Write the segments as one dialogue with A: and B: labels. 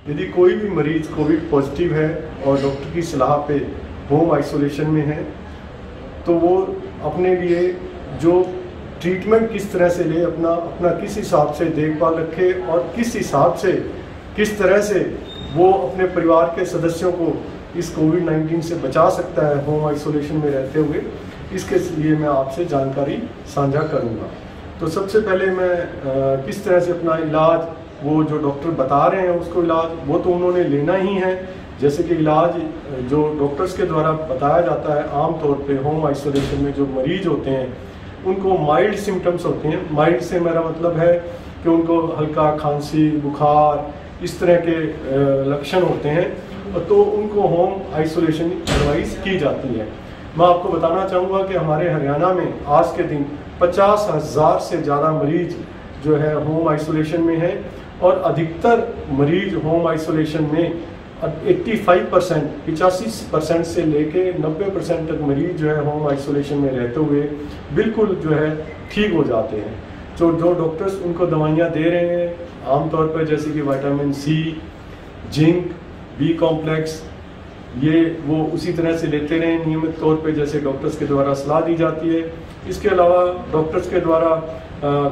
A: यदि कोई भी मरीज कोविड पॉजिटिव है और डॉक्टर की सलाह पे होम आइसोलेशन में है तो वो अपने लिए जो ट्रीटमेंट किस तरह से ले, अपना किस हिसाब से देखभाल रखे और किस तरह से वो अपने परिवार के सदस्यों को इस कोविड-19 से बचा सकता है होम आइसोलेशन में रहते हुए, इसके लिए मैं आपसे जानकारी साझा करूंगा। तो सबसे पहले मैं किस तरह से अपना इलाज, वो जो डॉक्टर बता रहे हैं उसको इलाज वो तो उन्होंने लेना ही है। जैसे कि इलाज जो डॉक्टर्स के द्वारा बताया जाता है आम तौर पे होम आइसोलेशन में जो मरीज होते हैं उनको माइल्ड सिम्टम्स होते हैं। माइल्ड से मेरा मतलब है कि उनको हल्का खांसी, बुखार, इस तरह के लक्षण होते हैं तो उनको होम आइसोलेशन एडवाइस की जाती है। मैं आपको बताना चाहूँगा कि हमारे हरियाणा में आज के दिन 50,000 से ज़्यादा मरीज जो है होम आइसोलेशन में है और अधिकतर मरीज होम आइसोलेशन में 85% से लेके 90% तक मरीज जो है होम आइसोलेशन में रहते हुए बिल्कुल जो है ठीक हो जाते हैं। जो डॉक्टर्स उनको दवाइयाँ दे रहे हैं आमतौर पर जैसे कि vitamin C, zinc, B complex, ये वो उसी तरह से लेते रहें नियमित तौर पे जैसे डॉक्टर्स के द्वारा सलाह दी जाती है। इसके अलावा डॉक्टर्स के द्वारा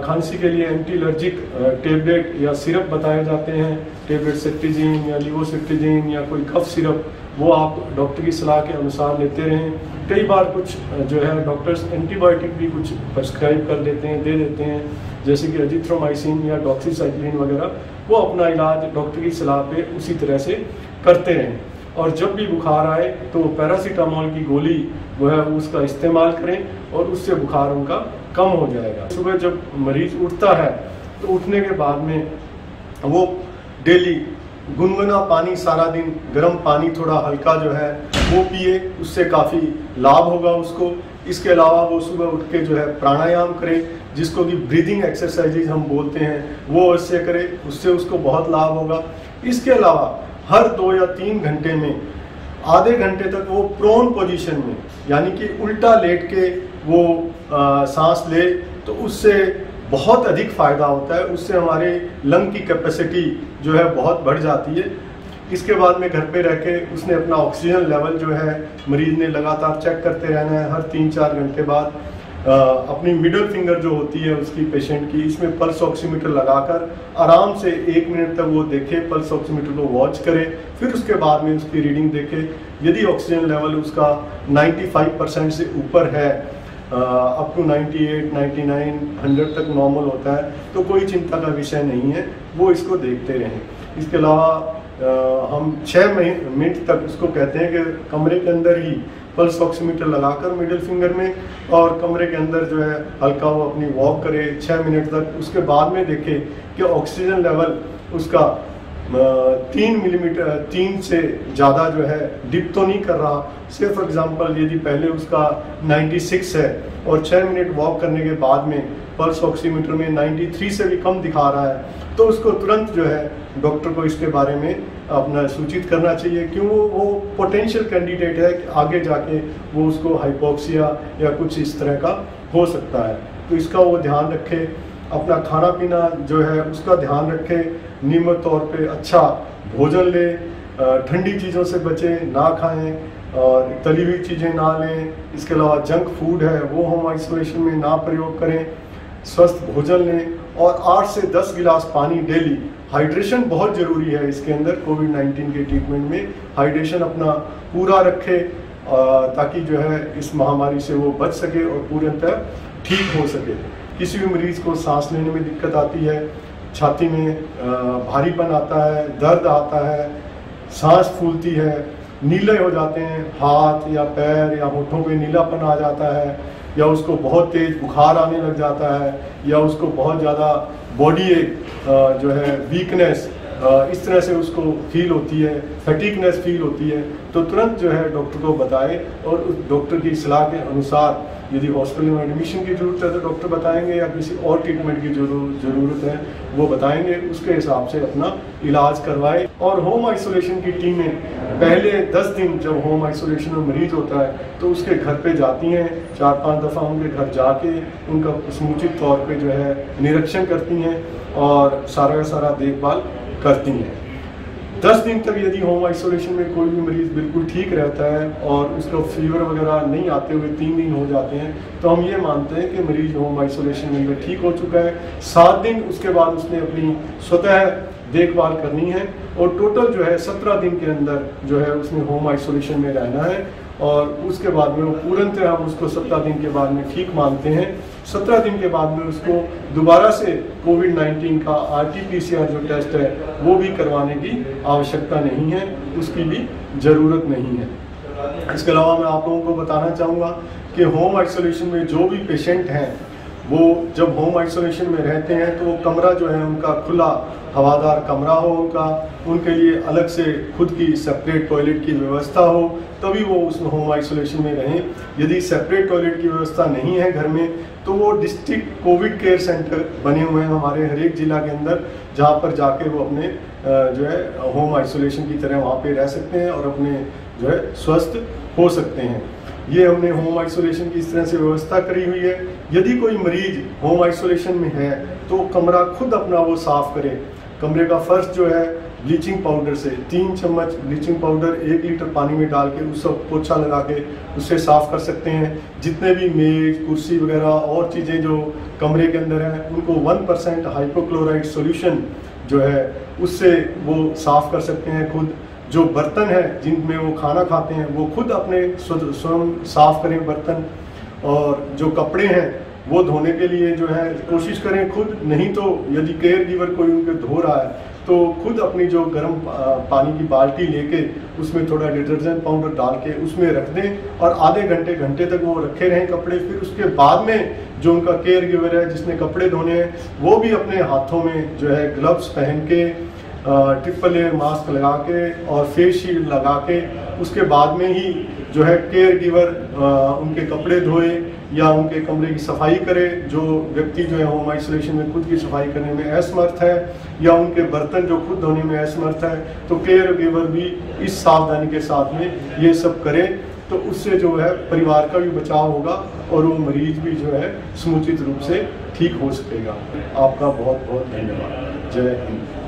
A: खांसी के लिए एंटी एलर्जिक टेबलेट या सिरप बताए जाते हैं, टेबलेट सेट्रिजिन या लिवोसेट्रिजिन या कोई कफ सिरप, वो आप डॉक्टर की सलाह के अनुसार लेते रहें। कई बार कुछ जो है डॉक्टर्स एंटीबायोटिक भी कुछ प्रेस्क्राइब कर देते हैं, दे देते हैं, जैसे कि एजिथ्रोमाइसिन या डॉक्सीसाइक्लिन वगैरह, वो अपना इलाज डॉक्टर की सलाह पे उसी तरह से करते रहें। और जब भी बुखार आए तो पैरासीटामोल की गोली वो है उसका इस्तेमाल करें और उससे बुखार उनका कम हो जाएगा। सुबह जब मरीज उठता है तो उठने के बाद में वो डेली गुनगुना पानी, सारा दिन गर्म पानी थोड़ा हल्का जो है वो पिए, उससे काफ़ी लाभ होगा उसको। इसके अलावा वो सुबह उठ के जो है प्राणायाम करे, जिसको कि ब्रीदिंग एक्सरसाइजेज हम बोलते हैं, वो उससे करे, उससे उसको बहुत लाभ होगा। इसके अलावा हर 2 या 3 घंटे में आधे घंटे तक वो प्रोन पोजीशन में यानी कि उल्टा लेट के वो सांस ले तो उससे बहुत अधिक फायदा होता है। उससे हमारे लंग की कैपेसिटी जो है बहुत बढ़ जाती है। इसके बाद में घर पे रह के उसने अपना ऑक्सीजन लेवल जो है मरीज ने लगातार चेक करते रहना है। हर 3-4 घंटे बाद अपनी मिडिल फिंगर जो होती है उसकी पेशेंट की, इसमें पल्स ऑक्सीमीटर लगाकर आराम से 1 मिनट तक वो देखे, पल्स ऑक्सीमीटर को वॉच करे, फिर उसके बाद में उसकी रीडिंग देखे। यदि ऑक्सीजन लेवल उसका 95% से ऊपर है, अप टू 98, 99, 100 तक नॉर्मल होता है, तो कोई चिंता का विषय नहीं है, वो इसको देखते रहें। इसके अलावा हम 6 मिनट तक उसको कहते हैं कि कमरे के अंदर ही पल्स ऑक्सीमीटर लगाकर मिडिल फिंगर में और कमरे के अंदर जो है हल्का वो अपनी वॉक करे 6 मिनट तक। उसके बाद में देखे कि ऑक्सीजन लेवल उसका 3 मिलीमीटर 3 से ज़्यादा जो है डिप तो नहीं कर रहा। से फॉर एग्जांपल यदि पहले उसका 96 है और 6 मिनट वॉक करने के बाद में पल्स ऑक्सीमीटर में 93 से भी कम दिखा रहा है तो उसको तुरंत जो है डॉक्टर को इसके बारे में अपना सूचित करना चाहिए, क्यों वो पोटेंशियल कैंडिडेट है कि आगे जाके वो उसको हाइपोक्सिया या कुछ इस तरह का हो सकता है। तो इसका वो ध्यान रखे। अपना खाना पीना जो है उसका ध्यान रखे, नियमित तौर पे अच्छा भोजन ले, ठंडी चीज़ों से बचें, ना खाएं और तली हुई चीज़ें ना लें। इसके अलावा जंक फूड है वो होम आइसोलेशन में ना प्रयोग करें, स्वस्थ भोजन लें और 8 से 10 गिलास पानी डेली। हाइड्रेशन बहुत ज़रूरी है इसके अंदर, कोविड-19 के ट्रीटमेंट में हाइड्रेशन अपना पूरा रखे ताकि जो है इस महामारी से वो बच सके और पूर्णतः ठीक हो सके। किसी भी मरीज़ को सांस लेने में दिक्कत आती है, छाती में भारीपन आता है, दर्द आता है, सांस फूलती है, नीले हो जाते हैं हाथ या पैर या होठों पे नीलापन आ जाता है, या उसको बहुत तेज बुखार आने लग जाता है, या उसको बहुत ज़्यादा बॉडी एक जो है वीकनेस इस तरह से उसको फील होती है, फटीगनेस फील होती है, तो तुरंत जो है डॉक्टर को बताएं और उस डॉक्टर की सलाह के अनुसार यदि हॉस्पिटल में एडमिशन की ज़रूरत है तो डॉक्टर बताएंगे, या किसी और ट्रीटमेंट की ज़रूरत है वो बताएंगे, उसके हिसाब से अपना इलाज करवाए। और होम आइसोलेशन की टीमें पहले 10 दिन जब होम आइसोलेशन में मरीज होता है तो उसके घर पे जाती हैं, 4-5 दफ़ा उनके घर जाके उनका समुचित तौर पे जो है निरीक्षण करती हैं और सारा का सारा देखभाल करती हैं। 10 दिन तक यदि होम आइसोलेशन में कोई भी मरीज बिल्कुल ठीक रहता है और उसका फीवर वगैरह नहीं आते हुए 3 दिन हो जाते हैं, तो हम ये मानते हैं कि मरीज होम आइसोलेशन में ठीक हो चुका है। 7 दिन उसके बाद उसने अपनी स्वतः देखभाल करनी है और टोटल जो है 17 दिन के अंदर जो है उसने होम आइसोलेशन में रहना है और उसके बाद में वो पूर्णतः हम उसको 17 दिन के बाद में ठीक मानते हैं। 17 दिन के बाद में उसको दोबारा से कोविड-19 का RT-PCR जो टेस्ट है वो भी करवाने की आवश्यकता नहीं है, उसकी भी ज़रूरत नहीं है। इसके अलावा मैं आप लोगों को बताना चाहूँगा कि होम आइसोलेशन में जो भी पेशेंट हैं वो जब होम आइसोलेशन में रहते हैं तो वो कमरा जो है उनका खुला हवादार कमरा हो, उनके लिए अलग से खुद की सेपरेट टॉयलेट की व्यवस्था हो, तभी वो उस होम आइसोलेशन में रहें। यदि सेपरेट टॉयलेट की व्यवस्था नहीं है घर में तो वो डिस्ट्रिक्ट कोविड केयर सेंटर बने हुए हैं हमारे हर एक जिला के अंदर, जहाँ पर जाके वो अपने जो है होम आइसोलेशन की तरह वहाँ पे रह सकते हैं और अपने जो है स्वस्थ हो सकते हैं। ये हमने होम आइसोलेशन की इस तरह से व्यवस्था करी हुई है। यदि कोई मरीज होम आइसोलेशन में है तो कमरा खुद अपना वो साफ करे। कमरे का फर्श जो है ब्लीचिंग पाउडर से 3 चम्मच ब्लीचिंग पाउडर 1 लीटर पानी में डाल के उसको पोछा लगा के उससे साफ कर सकते हैं। जितने भी मेज कुर्सी वगैरह और चीज़ें जो कमरे के अंदर हैं उनको 1% हाइपोक्लोराइड सॉल्यूशन जो है उससे वो साफ कर सकते हैं खुद। जो बर्तन है जिनमें वो खाना खाते हैं वो खुद अपने स्वयं साफ करें बर्तन, और जो कपड़े हैं वो धोने के लिए जो है कोशिश करें खुद, नहीं तो यदि केयर गिवर कोई उनके धो रहा है तो खुद अपनी जो गर्म पानी की बाल्टी लेके उसमें थोड़ा डिटर्जेंट पाउडर डाल के उसमें रख दें और आधे घंटे तक वो रखे रहें कपड़े। फिर उसके बाद में जो उनका केयर गिवर है जिसने कपड़े धोने हैं वो भी अपने हाथों में जो है ग्लव्स पहन के ट्रिपल लेयर मास्क लगा के और फेस शील्ड लगा के उसके बाद में ही जो है केयर गिवर उनके कपड़े धोए या उनके कमरे की सफाई करे। जो व्यक्ति जो है होम आइसोलेशन में खुद की सफाई करने में असमर्थ है या उनके बर्तन जो खुद धोने में असमर्थ है तो केयर गिवर भी इस सावधानी के साथ में ये सब करे, तो उससे जो है परिवार का भी बचाव होगा और वो मरीज भी जो है समुचित रूप से ठीक हो सकेगा। आपका बहुत बहुत धन्यवाद। जय हिंद।